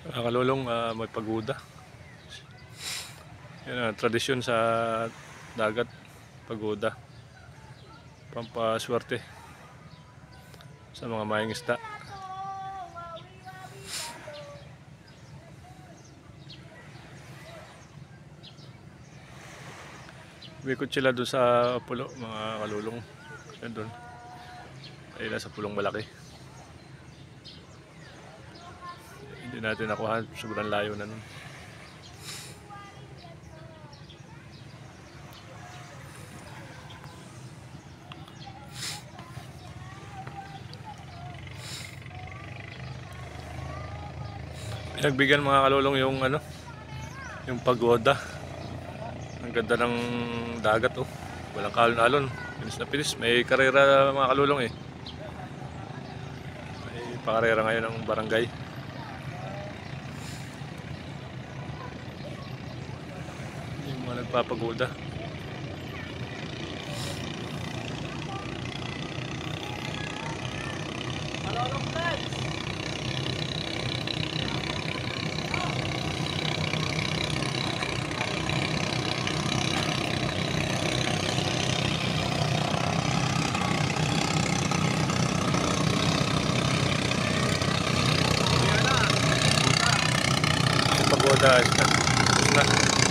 Kalulong, may pagoda. Yan ang tradisyon sa dagat, pagoda. Pampaswerte sa mga mayang isda. Umikot sila doon sa pulo, mga kalulong. Yan doon. Ay nasa pulong malaki. Hindi natin nakuha, sobrang layo na nun. Pinagbigyan mga kalulong yung yung pagoda. Ang ganda ng dagat oh. Walang kalon-alon. Pinis na pinis. May karera mga kalulong eh. May pakarera ngayon ng barangay. Yung mga nagpapagoda. Pagoda, na.